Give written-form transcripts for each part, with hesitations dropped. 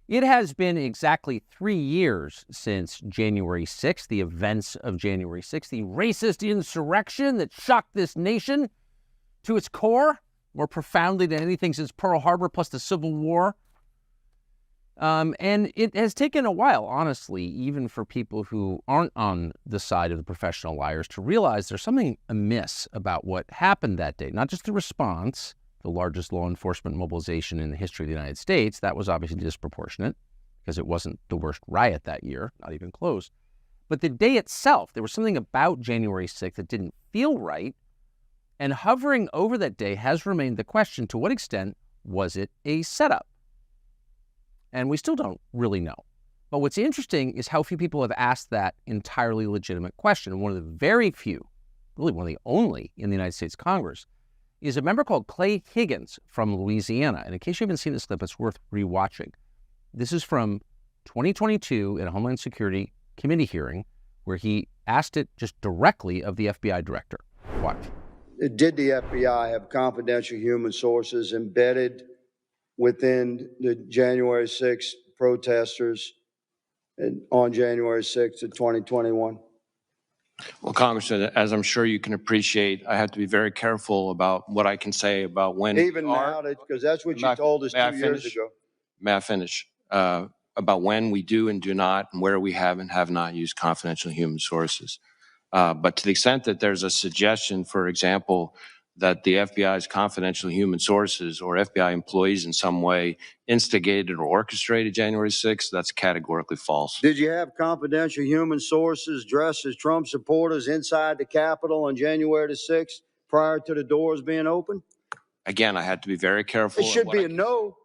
It has been exactly 3 years since January 6th, the events of January 6th, the racist insurrection that shocked this nation to its core, more profoundly than anything since Pearl Harbor, plus the Civil War. And it has taken a while, honestly, even for people who aren't on the side of the professional liars, to realize there's something amiss about what happened that day. Not just the response, the largest law enforcement mobilization in the history of the United States. That was obviously disproportionate because it wasn't the worst riot that year, not even close. But the day itself, there was something about January 6th that didn't feel right. And hovering over that day has remained the question, to what extent was it a setup? And we still don't really know. But what's interesting is how few people have asked that entirely legitimate question. One of the very few, really one of the only in the United States Congress, is a member called Clay Higgins from Louisiana. And in case you haven't seen this clip, it's worth rewatching. This is from 2022 in a Homeland Security Committee hearing where he asked it just directly of the FBI director. Watch. Did the FBI have confidential human sources embedded within the January 6th protesters on January 6th of 2021? Well, Congressman, as I'm sure you can appreciate, I have to be very careful about what I can say about when. Even now, because that's what you told us 2 years ago. May I finish? About when we do and do not, and where we have and have not used confidential human sources. But to the extent that there's a suggestion, for example, that the FBI's confidential human sources or FBI employees in some way instigated or orchestrated January 6th, that's categorically false. Did you have confidential human sources dressed as Trump supporters inside the Capitol on January the 6th prior to the doors being open? Again, I had to be very careful. It should be a no.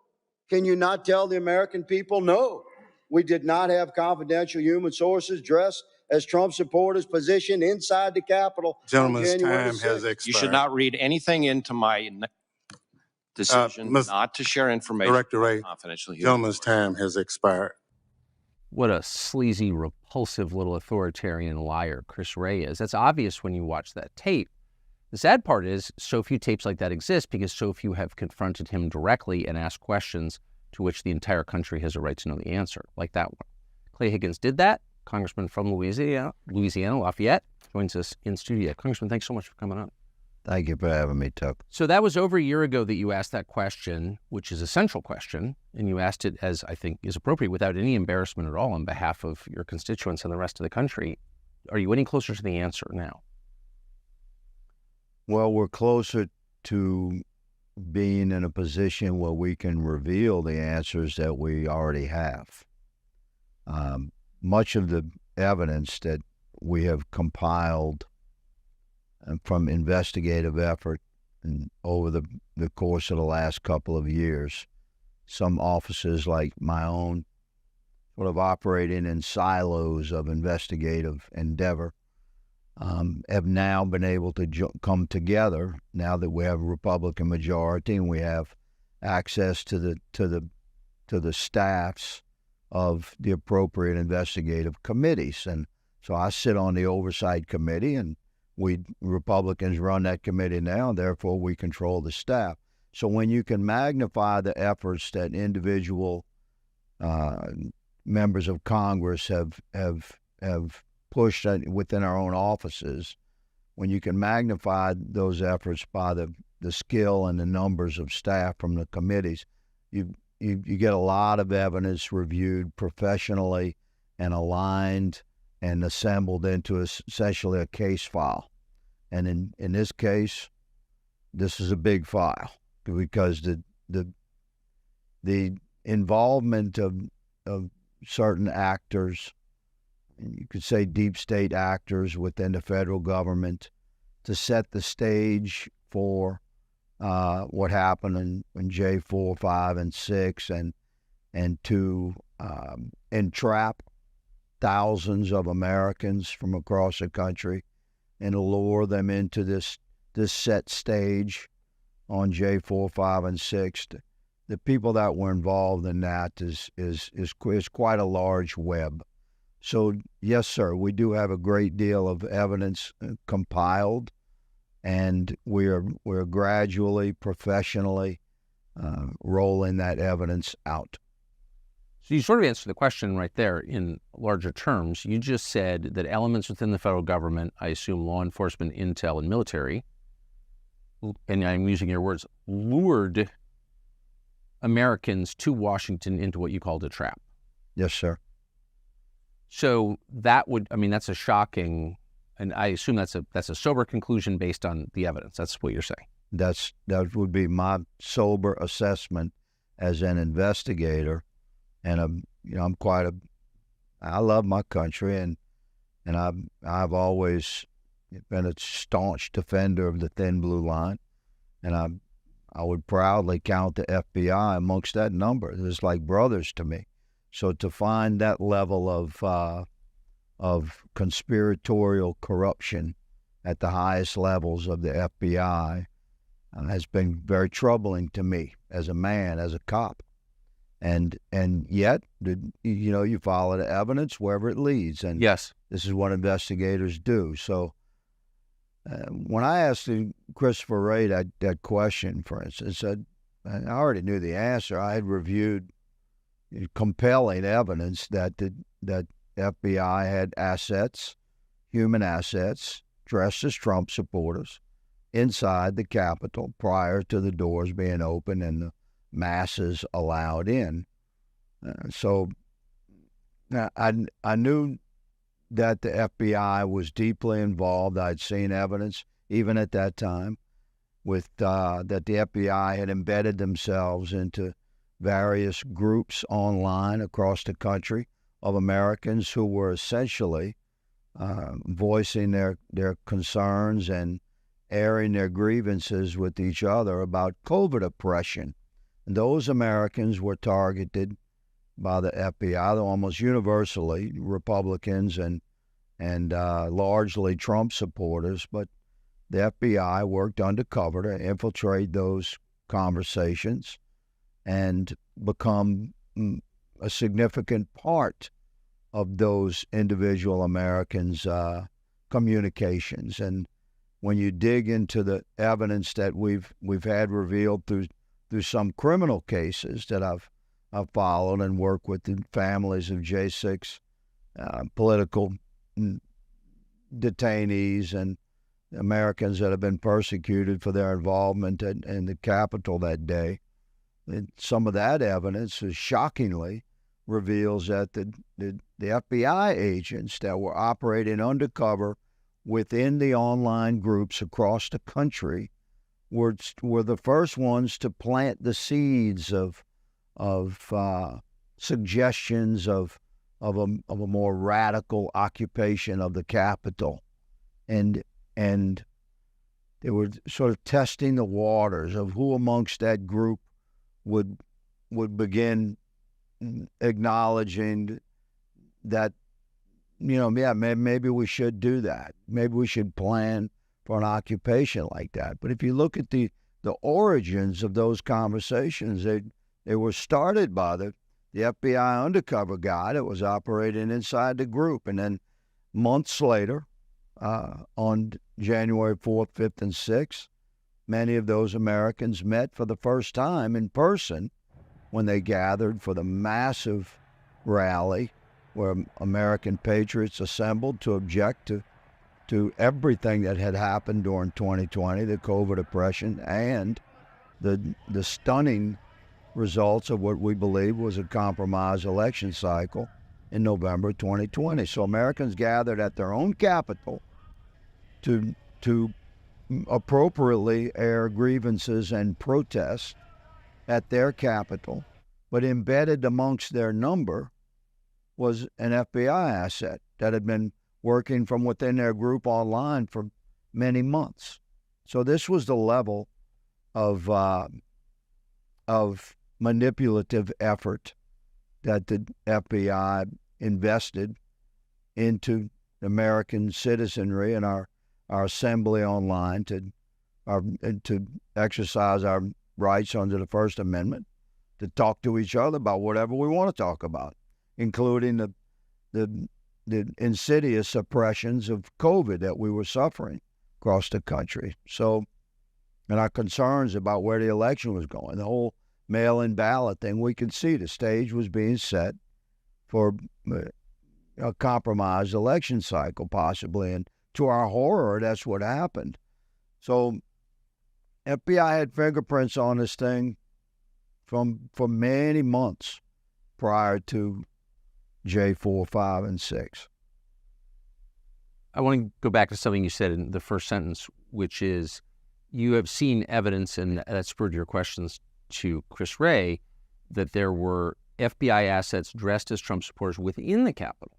Can you not tell the American people, no, we did not have confidential human sources dressed as Trump supporters positioned inside the Capitol? Gentleman's time has expired. You should not read anything into my decision not to share information. Director Ray, confidential human gentleman's time has expired. What a sleazy, repulsive little authoritarian liar Chris Wray is. That's obvious when you watch that tape. The sad part is so few tapes like that exist because so few have confronted him directly and asked questions to which the entire country has a right to know the answer, like that one. Clay Higgins did that. Congressman from Louisiana, Lafayette, joins us in studio. Congressman, thanks so much for coming on. Thank you for having me, Tuck. So that was over a year ago that you asked that question, which is a central question, and you asked it, as I think is appropriate, without any embarrassment at all on behalf of your constituents and the rest of the country. Are you any closer to the answer now? Well, we're closer to being in a position where we can reveal the answers that we already have. Much of the evidence that we have compiled from investigative effort and over the course of the last couple of years, some offices like my own sort of operating in silos of investigative endeavor, have now been able to come together now that we have a Republican majority and we have access to the staffs of the appropriate investigative committees. And so I sit on the oversight committee, and we Republicans run that committee now, and therefore we control the staff. So when you can magnify the efforts that individual members of Congress have pushed within our own offices, when you can magnify those efforts by the skill and the numbers of staff from the committees, you get a lot of evidence reviewed professionally and aligned and assembled into essentially a case file. And in this case, this is a big file because the involvement of certain actors, you could say deep state actors within the federal government, to set the stage for what happened in J4, 5, and 6, and to entrap thousands of Americans from across the country and lure them into this set stage on J4, 5, and 6. The people that were involved in that is quite a large web. So, yes, sir, we do have a great deal of evidence compiled, and we're gradually, professionally rolling that evidence out. So you sort of answered the question right there in larger terms. You just said that elements within the federal government, I assume law enforcement, intel, and military, and I'm using your words, lured Americans to Washington into what you called a trap. Yes, sir. So that would, I mean, that's a shocking, and I assume that's a sober conclusion based on the evidence. That's what you're saying. That would be my sober assessment as an investigator, and I love my country, and I've always been a staunch defender of the thin blue line, and I would proudly count the FBI amongst that number. It's like brothers to me. So to find that level of conspiratorial corruption at the highest levels of the FBI has been very troubling to me as a man, as a cop. And yet, you follow the evidence wherever it leads. And Yes. this is what investigators do. So when I asked Christopher Wray that question, for instance, I already knew the answer. I had reviewed compelling evidence that the FBI had assets, human assets, dressed as Trump supporters, inside the Capitol prior to the doors being open and the masses allowed in. So I knew that the FBI was deeply involved. I'd seen evidence, even at that time, with that the FBI had embedded themselves into various groups online across the country of Americans who were essentially voicing their concerns and airing their grievances with each other about COVID oppression. And those Americans were targeted by the FBI, though almost universally Republicans and largely Trump supporters. But the FBI worked undercover to infiltrate those conversations and become a significant part of those individual Americans' communications. And when you dig into the evidence that we've had revealed through some criminal cases that I've followed and worked with the families of J6 political detainees and Americans that have been persecuted for their involvement in the Capitol that day, and some of that evidence is shockingly reveals that the FBI agents that were operating undercover within the online groups across the country were the first ones to plant the seeds of suggestions of a more radical occupation of the Capitol, and they were sort of testing the waters of who amongst that group would begin acknowledging that, maybe we should do that. Maybe we should plan for an occupation like that. But if you look at the origins of those conversations, they were started by the FBI undercover guy that was operating inside the group. And then months later, on January 4th, 5th, and 6th, many of those Americans met for the first time in person when they gathered for the massive rally where American patriots assembled to object to everything that had happened during 2020, the COVID oppression, and the stunning results of what we believe was a compromised election cycle in November 2020. So Americans gathered at their own capital to appropriately air grievances and protests at their capital, but embedded amongst their number was an FBI asset that had been working from within their group online for many months. So this was the level of manipulative effort that the FBI invested into American citizenry and our assembly online to exercise our rights under the First Amendment, to talk to each other about whatever we want to talk about, including the insidious oppressions of COVID that we were suffering across the country. So, and our concerns about where the election was going, the whole mail-in ballot thing, we could see the stage was being set for a compromised election cycle, possibly. And to our horror, that's what happened. So FBI had fingerprints on this thing for many months prior to J4, 5, and 6. I want to go back to something you said in the first sentence, which is you have seen evidence, and that spurred your questions to Chris Wray, that there were FBI assets dressed as Trump supporters within the Capitol.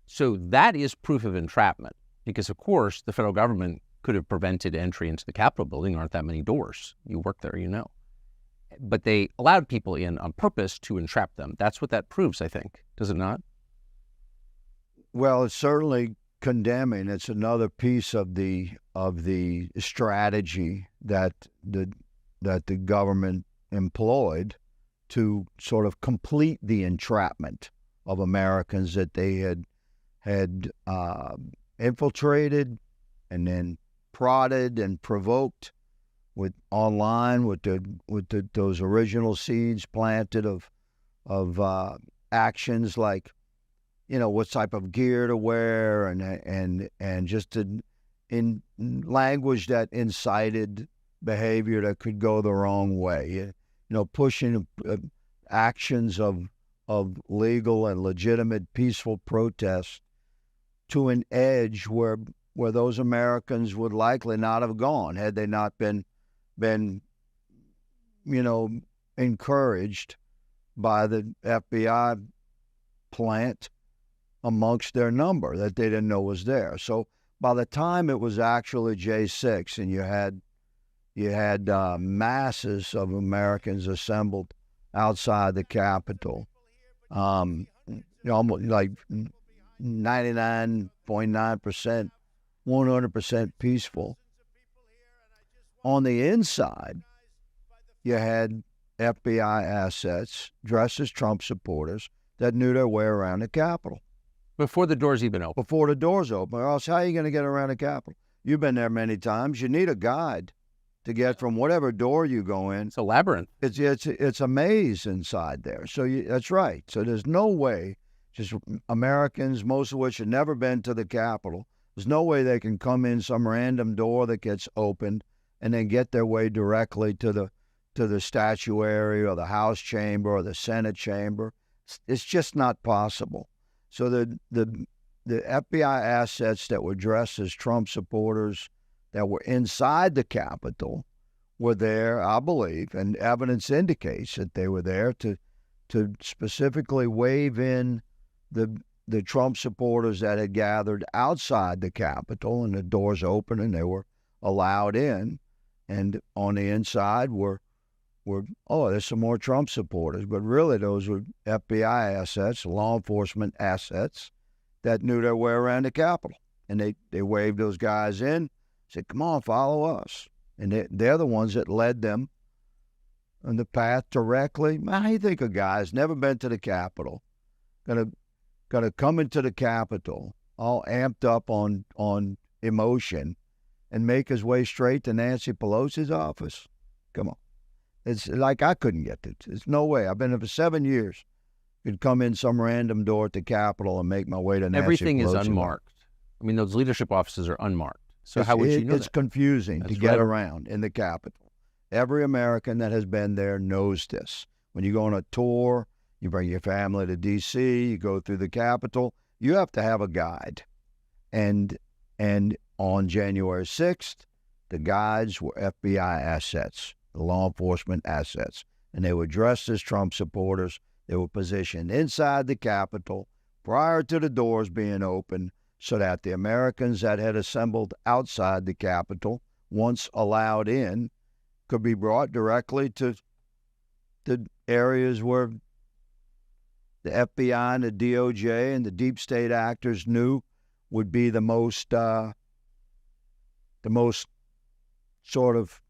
So that is proof of entrapment because, of course, the federal government could have prevented entry into the Capitol building. There aren't that many doors. You work there, you know. But they allowed people in on purpose to entrap them. That's what that proves, I think. Does it not? Well, it's certainly condemning. It's another piece of the strategy that the government employed to sort of complete the entrapment of Americans that they had infiltrated and then prodded and provoked with those original seeds planted of actions like, you know, what type of gear to wear and just in language that incited behavior that could go the wrong way. You know, pushing actions of legal and legitimate peaceful protest to an edge where those Americans would likely not have gone had they not been, you know, encouraged by the FBI plant amongst their number that they didn't know was there. So by the time it was actually J6 and you had masses of Americans assembled outside the Capitol, almost like 99.9%, 100% peaceful. On the inside, you had FBI assets dressed as Trump supporters that knew their way around the Capitol. Before the doors even open. Before the doors open. Or else how are you going to get around the Capitol? You've been there many times. You need a guide to get from whatever door you go in. It's a labyrinth. It's a maze inside there. So that's right. So there's no way, just Americans, most of which have never been to the Capitol, there's no way they can come in some random door that gets opened and then get their way directly to the statuary or the House chamber or the Senate chamber. It's just not possible. So the FBI assets that were dressed as Trump supporters that were inside the Capitol were there, I believe, and evidence indicates that they were there to specifically wave in the Trump supporters that had gathered outside the Capitol, and the doors open and they were allowed in. And on the inside were there's some more Trump supporters. But really those were FBI assets, law enforcement assets that knew their way around the Capitol. And they waved those guys in, said, come on, follow us. And they're the ones that led them on the path directly. How do you think a guy's never been to the Capitol, gonna come into the Capitol all amped up on emotion and make his way straight to Nancy Pelosi's office? Come on. It's like I couldn't get it. There's no way. I've been there for 7 years. Could come in some random door at the Capitol and make my way to Nancy Pelosi. Everything is unmarked. I mean, those leadership offices are unmarked. So how would you know It's that? confusing to get right. around in the Capitol. Every American that has been there knows this. When you go on a tour, you bring your family to D.C., you go through the Capitol, you have to have a guide. And on January 6th, the guides were FBI assets, the law enforcement assets, and they were dressed as Trump supporters. They were positioned inside the Capitol prior to the doors being opened so that the Americans that had assembled outside the Capitol, once allowed in, could be brought directly to the areas where the FBI and the DOJ and the deep state actors knew would be the most sort of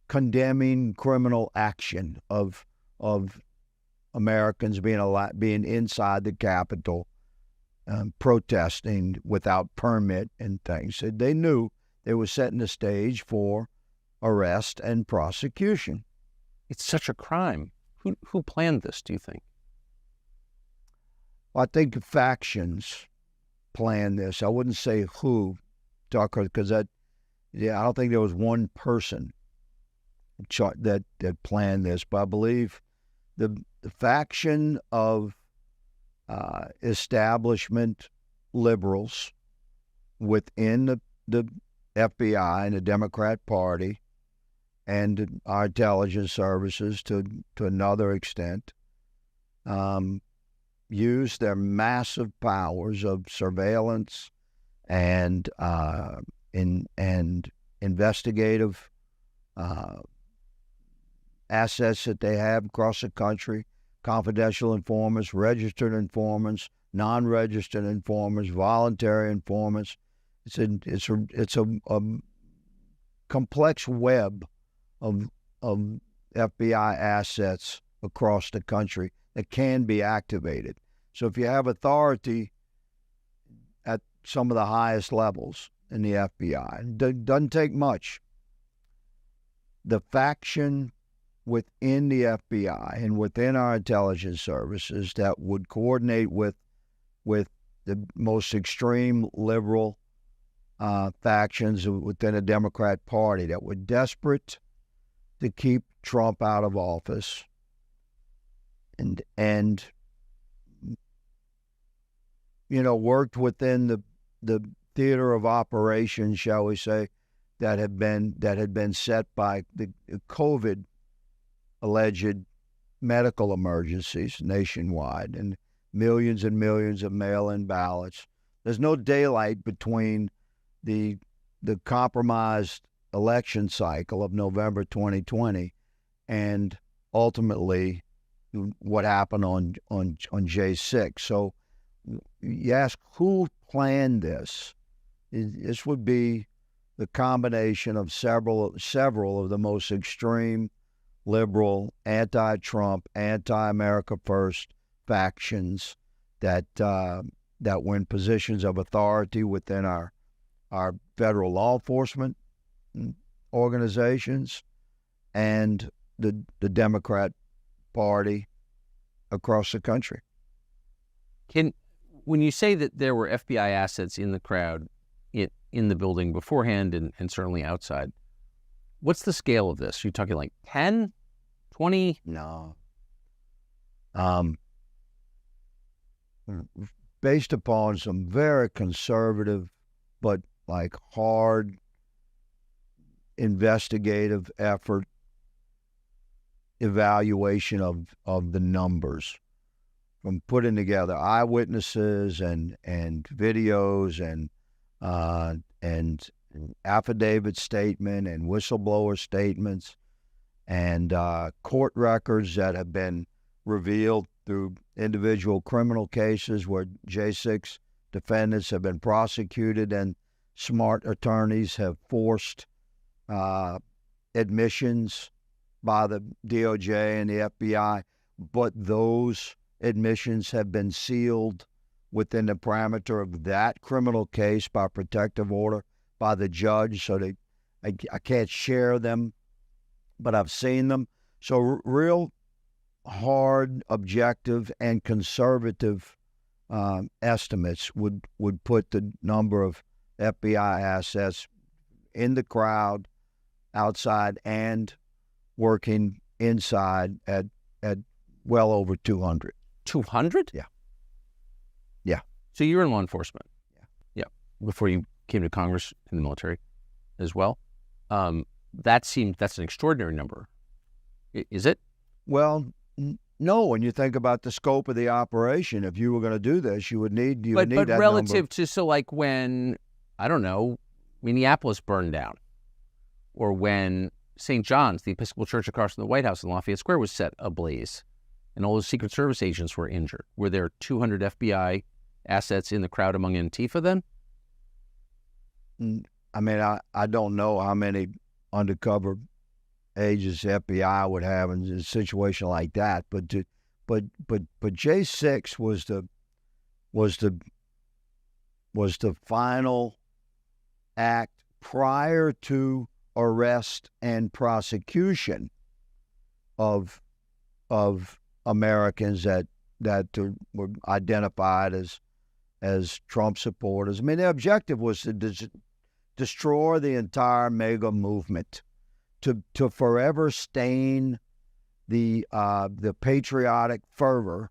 condemning criminal action of Americans being inside the Capitol, protesting without permit and things. So they knew they were setting the stage for arrest and prosecution. It's such a crime. Who planned this, do you think? Well, I think factions planned this. I wouldn't say who, Tucker, because I don't think there was one person that planned this, but I believe the faction of establishment liberals within the FBI and the Democrat Party and our intelligence services to another extent use their massive powers of surveillance and investigative assets that they have across the country, confidential informants, registered informants, non-registered informants, voluntary informants. It's a complex web of FBI assets across the country that can be activated. So if you have authority at some of the highest levels in the FBI, it doesn't take much. The faction within the FBI and within our intelligence services that would coordinate with the most extreme liberal factions within the Democrat Party that were desperate to keep Trump out of office and worked within the theater of operations, shall we say, that had been set by the COVID alleged medical emergencies nationwide and millions of mail-in ballots. There's no daylight between the compromised election cycle of November 2020 and ultimately what happened on J6. So you ask who planned this? This would be the combination of several of the most extreme liberal, anti-Trump, anti-America First factions that were in positions of authority within our federal law enforcement organizations and the Democrat Party across the country. When you say that there were FBI assets in the crowd, in the building beforehand and certainly outside, what's the scale of this? Are you talking like 10, 20? No. Based upon some very conservative but like hard investigative effort, evaluation of the numbers, from putting together eyewitnesses and videos and affidavit statement and whistleblower statements and court records that have been revealed through individual criminal cases where J6 defendants have been prosecuted and smart attorneys have forced admissions by the DOJ and the FBI, but those admissions have been sealed within the parameter of that criminal case by protective order by the judge, so I can't share them, but I've seen them. So real hard, objective, and conservative estimates would put the number of FBI assets in the crowd, outside, and working inside at well over 200. 200? Yeah. So you were in law enforcement? Yeah. Before you came to Congress in the military as well? That's an extraordinary number. Is it? Well, no. When you think about the scope of the operation, if you were going to do this, you would need But that relative number. to, so like when, I don't know, Minneapolis burned down, or when St. John's, the Episcopal Church across from the White House in Lafayette Square, was set ablaze, and all those Secret Service agents were injured. Were there 200 FBI assets in the crowd among Antifa then? I mean, I don't know how many undercover agents the FBI would have in a situation like that, but J6 was the final act prior to arrest and prosecution of Americans that were identified as Trump supporters. I mean, their objective was to destroy the entire MAGA movement, to forever stain the patriotic fervor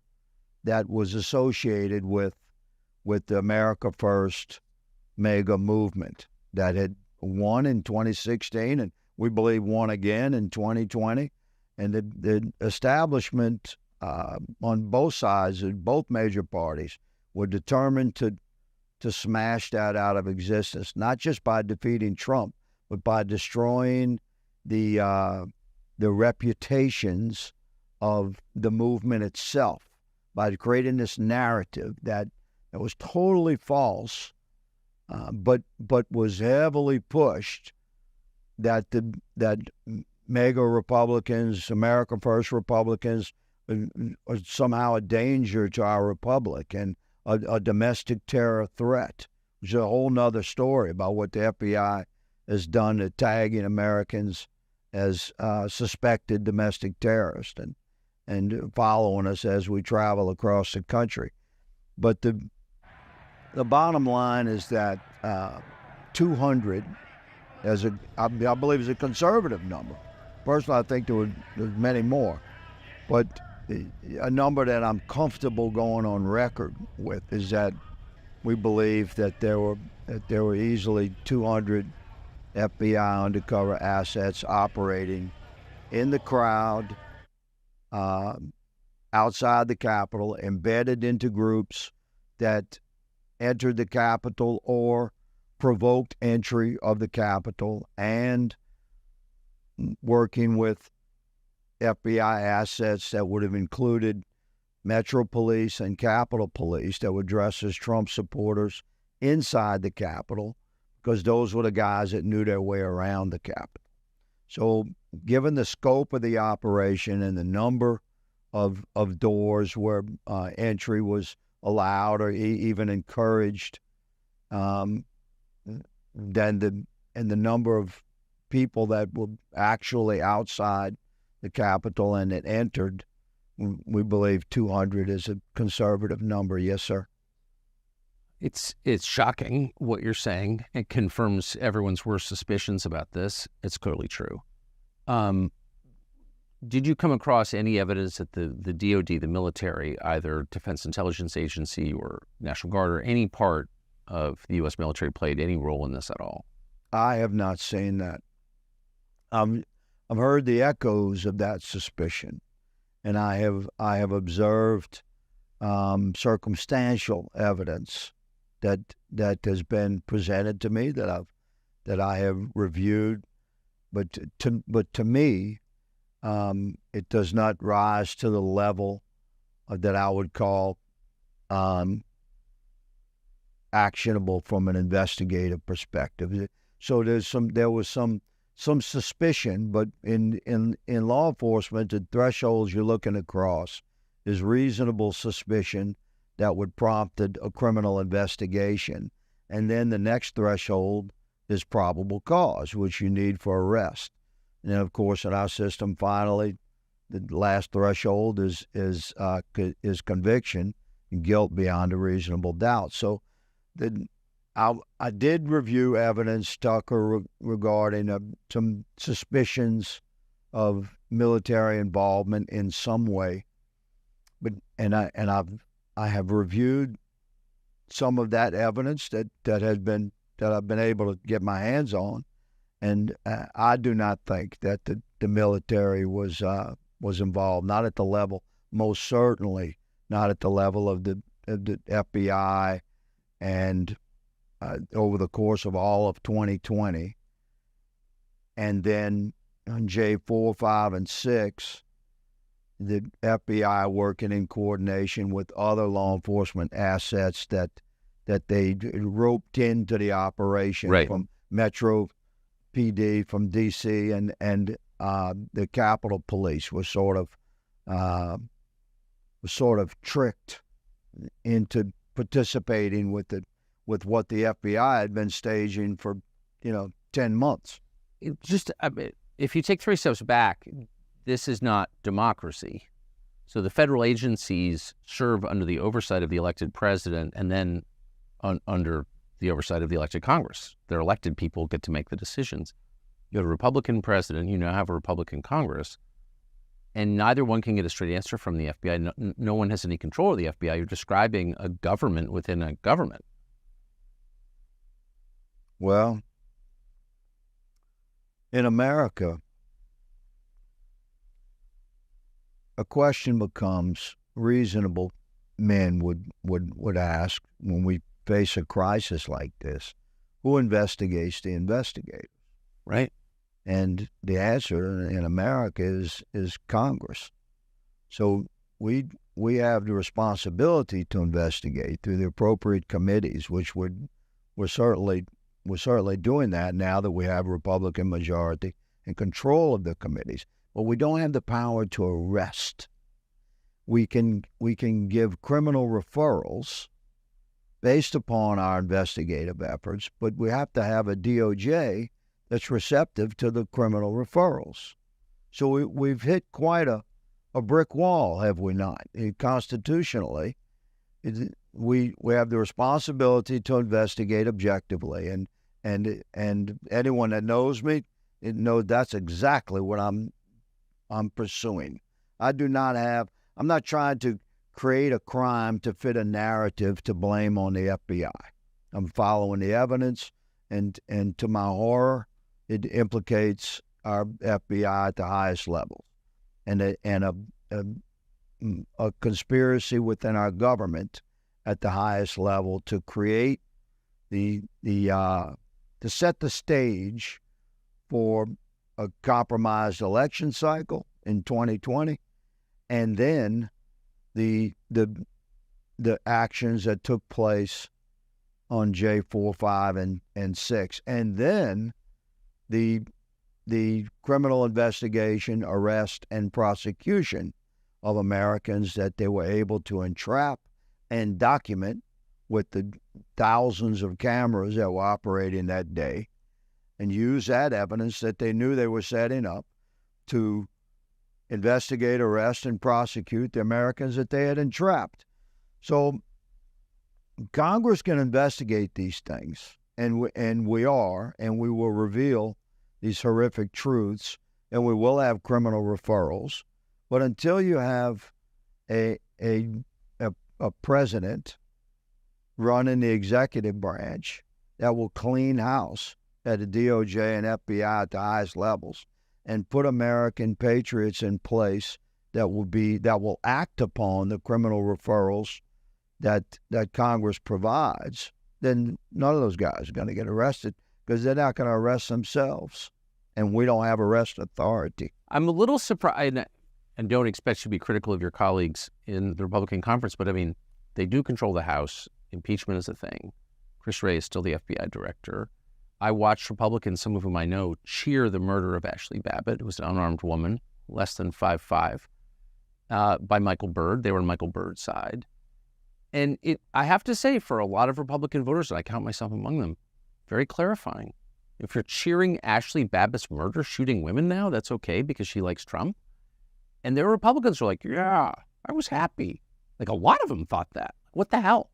that was associated with the America First MAGA movement that had won in 2016 and we believe won again in 2020. And the establishment on both sides, of both major parties, were determined to smash that out of existence, not just by defeating Trump, but by destroying the reputations of the movement itself, by creating this narrative that was totally false, but was heavily pushed, that MAGA Republicans, America First Republicans, are somehow a danger to our republic and a domestic terror threat, which is a whole nother story about what the FBI has done to tagging Americans as suspected domestic terrorists and following us as we travel across the country. But the bottom line is that 200, I believe, is a conservative number. Personally, I think there's many more, but a number that I'm comfortable going on record with is that we believe that there were easily 200 FBI undercover assets operating in the crowd, outside the Capitol, embedded into groups that entered the Capitol or provoked entry of the Capitol, and working with FBI assets that would have included Metro Police and Capitol Police that would dress as Trump supporters inside the Capitol, because those were the guys that knew their way around the Capitol. So given the scope of the operation and the number of doors where entry was allowed or even encouraged, then the number of people that were actually outside the Capitol and that entered, we believe 200 is a conservative number. Yes, sir. It's shocking what you're saying. It confirms everyone's worst suspicions about this. It's clearly true. Did you come across any evidence that the DOD, the military, either Defense Intelligence Agency or National Guard or any part of the U.S. military played any role in this at all? I have not seen that. I've heard the echoes of that suspicion, and I have observed circumstantial evidence that has been presented to me that I have reviewed, but to me, it does not rise to the level that I would call actionable from an investigative perspective. So there was some suspicion, but in law enforcement, the thresholds you're looking across is reasonable suspicion that would prompt a criminal investigation, and then the next threshold is probable cause, which you need for arrest. And then, of course, in our system, finally, the last threshold is conviction and guilt beyond a reasonable doubt. So, I did review evidence, Tucker, regarding some suspicions of military involvement in some way, I have reviewed some of that evidence that I've been able to get my hands on, and I do not think that the military was involved. Not at the level, most certainly not at the level of the FBI, and over the course of all of 2020, and then on J4, 5, and 6, the FBI working in coordination with other law enforcement assets that they roped into the operation, right, from Metro PD, from DC, and the Capitol Police was sort of tricked into participating with what the FBI had been staging for 10 months. If you take 3 steps back, this is not democracy. So the federal agencies serve under the oversight of the elected president and then under the oversight of the elected Congress. Their elected people get to make the decisions. You have a Republican president, you now have a Republican Congress, and neither one can get a straight answer from the FBI. No one has any control of the FBI. You're describing a government within a government. Well, in America, a question becomes reasonable men would ask when we face a crisis like this: who investigates the investigators? Right. And the answer in America is Congress. So we have the responsibility to investigate through the appropriate committees, which we're certainly doing that now that we have a Republican majority and control of the committees. But we don't have the power to arrest. We can give criminal referrals based upon our investigative efforts, but we have to have a DOJ that's receptive to the criminal referrals. So we've hit quite a brick wall, have we not? Constitutionally, we have the responsibility to investigate objectively, and anyone that knows me knows that's exactly what I'm pursuing. I'm not trying to create a crime to fit a narrative to blame on the FBI. I'm following the evidence, and to my horror, it implicates our FBI at the highest level, and a conspiracy within our government at the highest level to create to set the stage for a compromised election cycle in 2020, and then the actions that took place on J4, 5, and 6, and then the criminal investigation, arrest, and prosecution of Americans that they were able to entrap and document with the thousands of cameras that were operating that day, and use that evidence that they knew they were setting up to investigate, arrest, and prosecute the Americans that they had entrapped. So Congress can investigate these things, and we will reveal these horrific truths, and we will have criminal referrals. But until you have a president running the executive branch that will clean house at the DOJ and FBI at the highest levels and put American patriots in place that will act upon the criminal referrals that Congress provides, then none of those guys are going to get arrested because they're not going to arrest themselves, and we don't have arrest authority. I'm a little surprised, and don't expect you to be critical of your colleagues in the Republican conference, but I mean, they do control the House. Impeachment is a thing. Chris Wray is still the FBI director. I watched Republicans, some of whom I know, cheer the murder of Ashley Babbitt, who was an unarmed woman, less than 5'5", by Michael Byrd. They were on Michael Byrd's side. And I have to say, for a lot of Republican voters, and I count myself among them, very clarifying. If you're cheering Ashley Babbitt's murder, shooting women now, that's okay because she likes Trump. And there were Republicans who were like, yeah, I was happy. Like, a lot of them thought that. What the hell?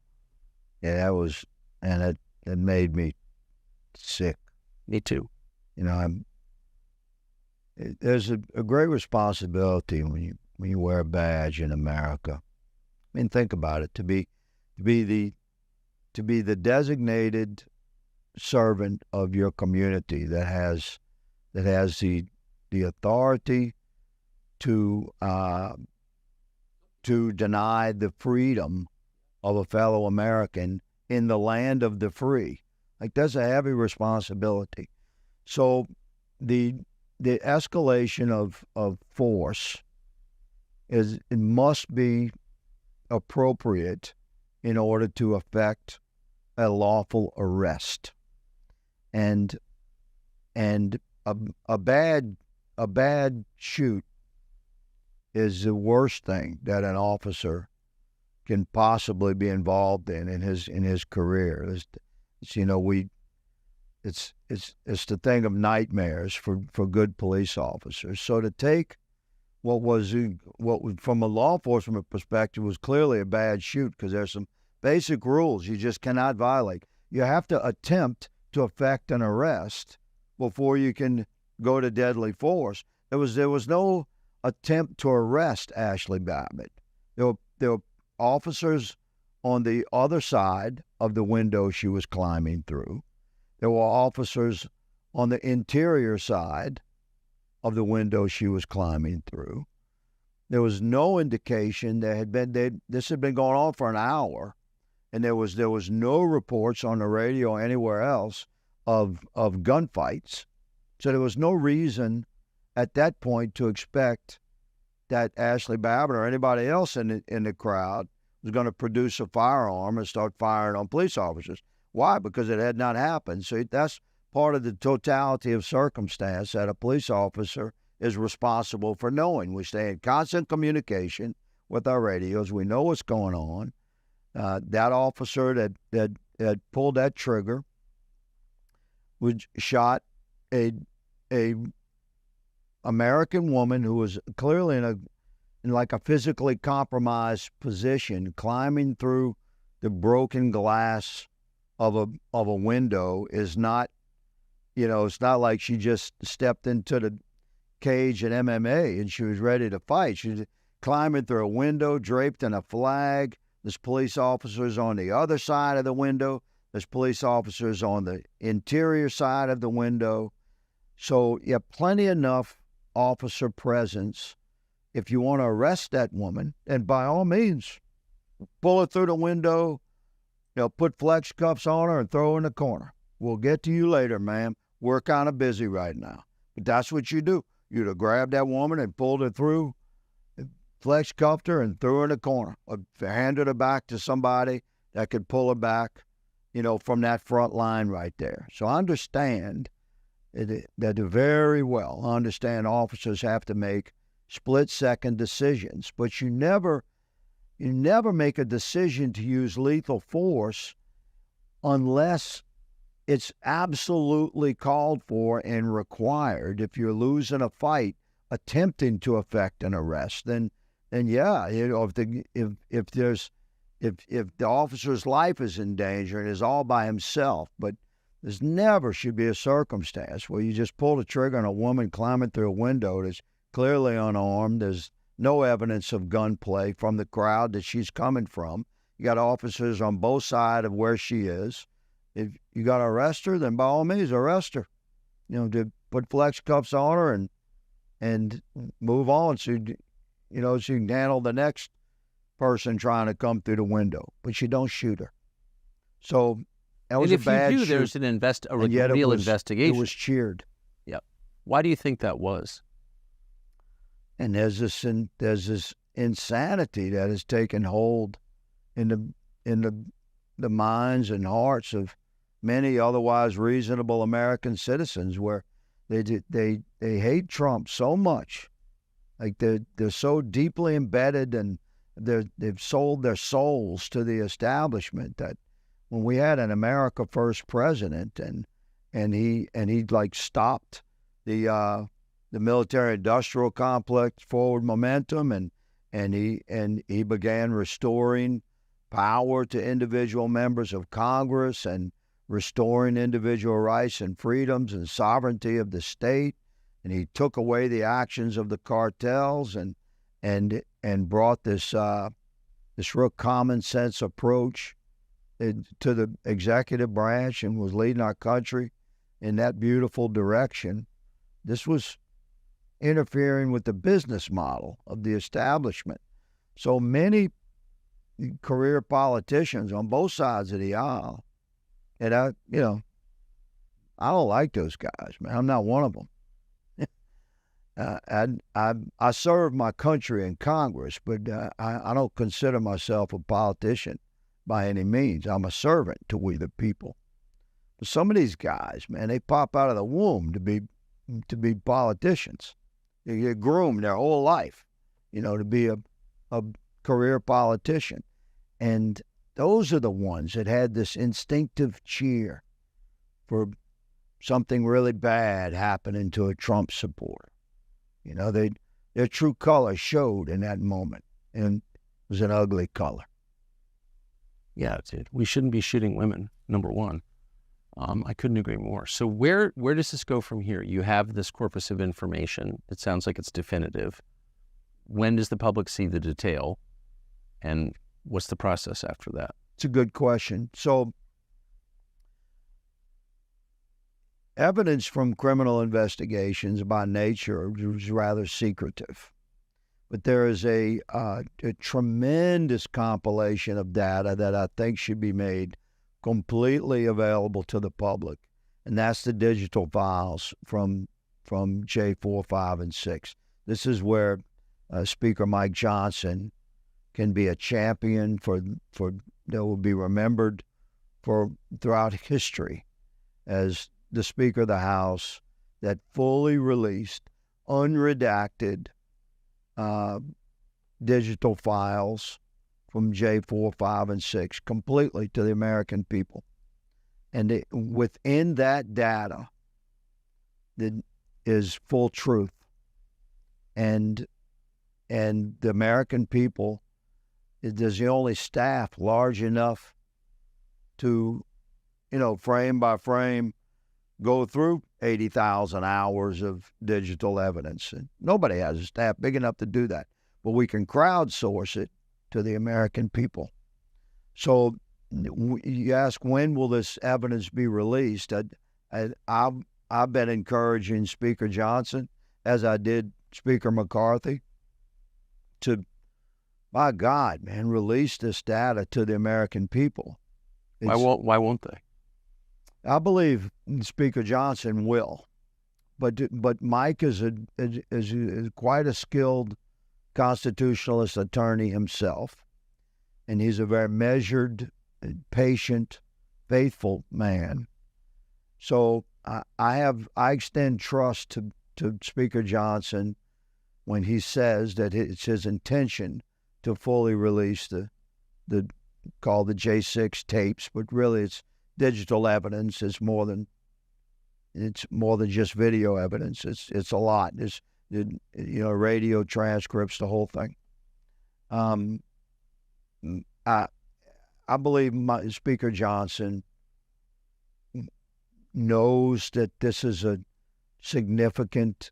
Yeah, that was, and it made me sick. Me too. You know, there's a great responsibility when you wear a badge in America. I mean, think about it. To be the designated servant of your community that has the authority to deny the freedom of a fellow American in the land of the free. Like, that's a heavy responsibility. So the escalation of force it must be appropriate in order to effect a lawful arrest. And a bad shoot is the worst thing that an officer can possibly be involved in his career. It's the thing of nightmares for good police officers. So to take from a law enforcement perspective was clearly a bad shoot, because there's some basic rules you just cannot violate. You have to attempt to effect an arrest before you can go to deadly force. There was no attempt to arrest Ashley Babbitt. There were officers on the other side of the window she was climbing through. There were officers on the interior side of the window she was climbing through. There was no indication this had been going on for an hour, and there was no reports on the radio or anywhere else of gunfights. So there was no reason at that point to expect that Ashley Babbitt or anybody else in the crowd was going to produce a firearm and start firing on police officers. Why? Because it had not happened. So that's part of the totality of circumstance that a police officer is responsible for knowing. We stay in constant communication with our radios. We know what's going on. That officer that pulled that trigger shot a American woman who was clearly in like a physically compromised position, climbing through the broken glass of a window. Is not, it's not like she just stepped into the cage at MMA and she was ready to fight. She was climbing through a window draped in a flag. There's police officers on the other side of the window. There's police officers on the interior side of the window. So you have plenty enough officer presence. If you want to arrest that woman, and by all means, pull her through the window, put flex cuffs on her and throw her in the corner. We'll get to you later, ma'am. We're kind of busy right now. But that's what you do. You'd have grabbed that woman and pulled her through, flex cuffed her and threw her in the corner, or handed her back to somebody that could pull her back, from that front line right there. So I understand that very well. I understand officers have to make split-second decisions, but you never make a decision to use lethal force unless it's absolutely called for and required. If you're losing a fight attempting to effect an arrest, then yeah, if the officer's life is in danger and is all by himself, but there's never should be a circumstance where you just pull the trigger on a woman climbing through a window that's clearly unarmed. There's no evidence of gunplay from the crowd that she's coming from. You got officers on both sides of where she is. If you got to arrest her, then by all means, arrest her. To put flex cuffs on her and move on so she can handle the next person trying to come through the window. But you don't shoot her. So that was a bad shoot. And if you do, there's a real investigation. It was cheered. Yep. Why do you think that was? And there's this insanity that has taken hold in the minds and hearts of many otherwise reasonable American citizens, where they hate Trump so much, like they're so deeply embedded, and they've sold their souls to the establishment, that when we had an America First president and he like stopped the military-industrial complex forward momentum, and he began restoring power to individual members of Congress and restoring individual rights and freedoms and sovereignty of the state, and he took away the actions of the cartels and brought this real common sense approach to the executive branch, and was leading our country in that beautiful direction. This was interfering with the business model of the establishment. So many career politicians on both sides of the aisle, and I don't like those guys, man. I'm not one of them. I serve my country in Congress, but I don't consider myself a politician by any means. I'm a servant to we the people. But some of these guys, man, they pop out of the womb to be politicians. They get groomed their whole life, to be a career politician. And those are the ones that had this instinctive cheer for something really bad happening to a Trump supporter. Their true color showed in that moment, and it was an ugly color. Yeah, dude. We shouldn't be shooting women, number one. I couldn't agree more. So where does this go from here? You have this corpus of information. It sounds like it's definitive. When does the public see the detail? And what's the process after that? It's a good question. So evidence from criminal investigations by nature is rather secretive. But there is a tremendous compilation of data that I think should be made completely available to the public, and that's the digital files from J4, 5, and 6. This is where Speaker Mike Johnson can be a champion for that will be remembered for throughout history as the Speaker of the House that fully released, unredacted digital files from J4, 5, and 6 completely to the American people. And within that data is full truth. And the American people is the only staff large enough to, frame by frame, go through 80,000 hours of digital evidence. And nobody has a staff big enough to do that. But we can crowdsource it to the American people. So you ask, when will this evidence be released? I've been encouraging Speaker Johnson, as I did Speaker McCarthy, to, by God, man, release this data to the American people. Why won't they? I believe Speaker Johnson will, but Mike is quite a skilled constitutionalist attorney himself, and he's a very measured, patient, faithful man. So I extend trust to Speaker Johnson when he says that it's his intention to fully release the called the J6 tapes, but really it's digital evidence. It's more than just video evidence. It's a lot. It's radio transcripts, the whole thing. I believe Speaker Johnson knows that this is a significant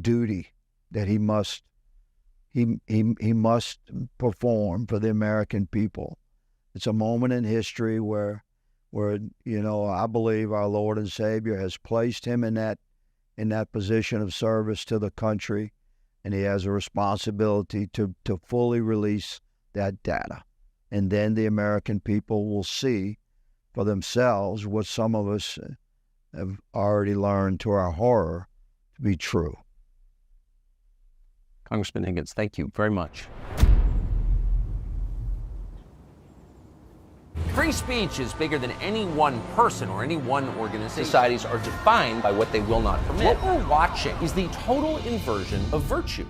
duty that he must perform for the American people. It's a moment in history where I believe our Lord and Savior has placed him in that position of service to the country, and he has a responsibility to fully release that data. And then the American people will see for themselves what some of us have already learned to our horror to be true. Congressman Higgins, thank you very much. Free speech is bigger than any one person or any one organization. Societies are defined by what they will not permit. What we're watching is the total inversion of virtue.